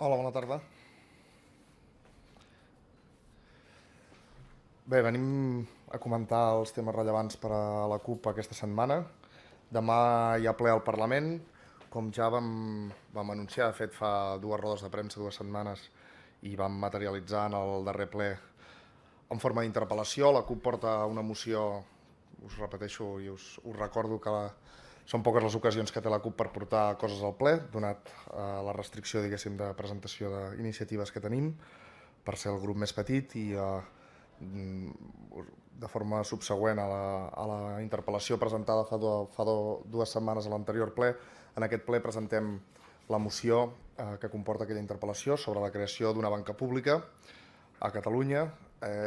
Hola, bona tarda. Bé, venim a comentar els temes rellevants per a la CUP aquesta setmana. Demà hi ha ple al Parlament. Com ja vam anunciar, de fet, fa dues rodes de premsa, 2 setmanes, i vam materialitzar en el darrer ple en forma d'interpel·lació. La CUP porta una moció, us repeteixo i us recordo que són poques les ocasions que té la CUP per portar coses al ple, donat la restricció, diguéssim, de presentació d'iniciatives que tenim, per ser el grup més petit i de forma subsegüent a la interpel·lació presentada fa 2 setmanes a l'anterior ple. En aquest ple presentem la moció que comporta aquella interpel·lació sobre la creació d'una banca pública a Catalunya.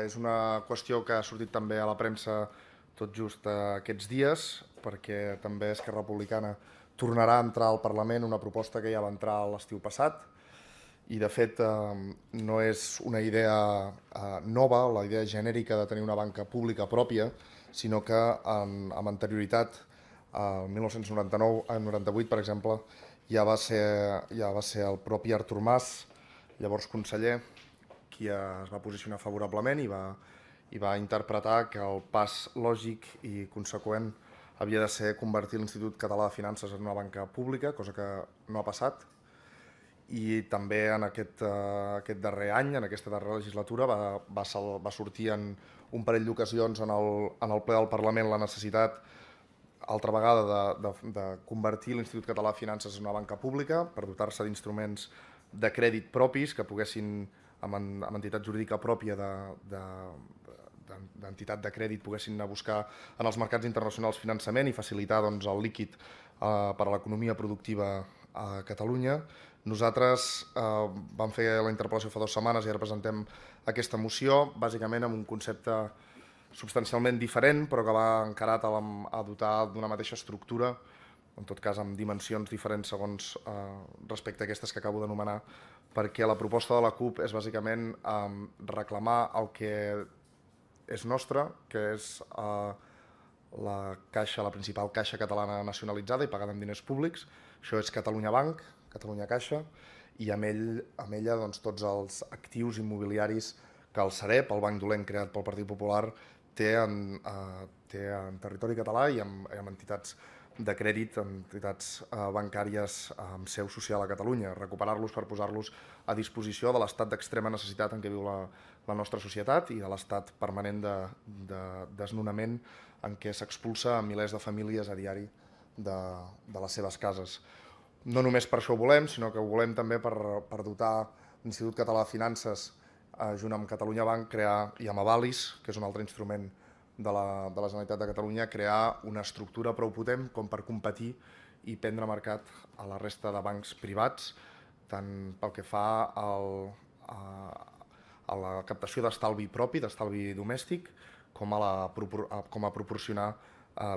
És una qüestió que ha sortit també a la premsa tot just aquests dies, perquè també Esquerra Republicana tornarà a entrar al Parlament una proposta que ja va entrar l'estiu passat, i de fet no és una idea nova, la idea genèrica de tenir una banca pública pròpia, sinó que amb anterioritat, el 1998, per exemple, ja va ser el propi Artur Mas, llavors conseller, qui es va posicionar favorablement i va interpretar que el pas lògic i conseqüent havia de ser convertir l'Institut Català de Finances en una banca pública, cosa que no ha passat. I també en aquest darrer any, en aquesta darrera legislatura, va sortir en un parell d'ocasions en el ple del Parlament la necessitat, altra vegada, de convertir l'Institut Català de Finances en una banca pública per dotar-se d'instruments de crèdit propis que poguessin, amb entitat jurídica pròpia d'entitat de crèdit, poguessin anar a buscar en els mercats internacionals finançament i facilitar el líquid per a l'economia productiva a Catalunya. Nosaltres vam fer la interpel·lació fa 2 setmanes i ara presentem aquesta moció, bàsicament amb un concepte substancialment diferent, però que va encarat a dotar d'una mateixa estructura, en tot cas amb dimensions diferents segons respecte a aquestes que acabo d'anomenar, perquè la proposta de la CUP és bàsicament reclamar el que és nostre, que és la principal caixa catalana nacionalitzada i pagada amb diners públics. Això és Catalunya Banc, Catalunya Caixa, i amb ella tots els actius immobiliaris que el Sareb, el banc dolent creat pel Partit Popular, té en territori català i amb entitats de crèdit, entitats bancàries amb seu social a Catalunya, recuperar-los per posar-los a disposició de l'estat d'extrema necessitat en què viu la nostra societat i de l'estat permanent de desnonament en què s'expulsa a milers de famílies a diari de les seves cases. No només per això ho volem, sinó que ho volem també per dotar l'Institut Català de Finances, junt amb Catalunya Banc, crear, i amb Avalis, que és un altre instrument de la Generalitat de Catalunya, crear una estructura prou potent com per competir i prendre mercat a la resta de bancs privats, tant pel que fa a la captació d'estalvi propi, d'estalvi domèstic, com a proporcionar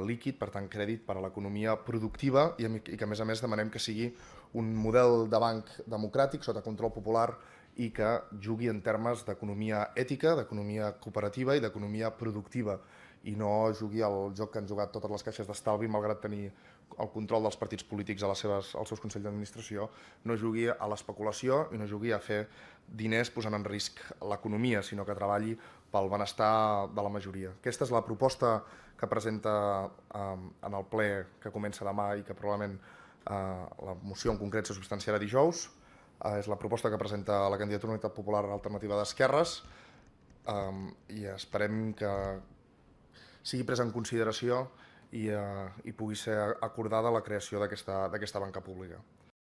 líquid, per tant crèdit per a l'economia productiva i que a més demanem que sigui un model de banc democràtic sota control popular i que jugui en termes d'economia ètica, d'economia cooperativa i d'economia productiva, i no jugui al joc que han jugat totes les caixes d'estalvi, malgrat tenir el control dels partits polítics als seus consells d'administració, no jugui a l'especulació i no jugui a fer diners posant en risc l'economia, sinó que treballi pel benestar de la majoria. Aquesta és la proposta que presenta en el ple que comença demà i que probablement la moció en concret se substanciarà dijous. És la proposta que presenta la candidatura Unitat Popular Alternativa d'Esquerres i esperem que sigui presa en consideració i pugui ser acordada la creació d'aquesta banca pública.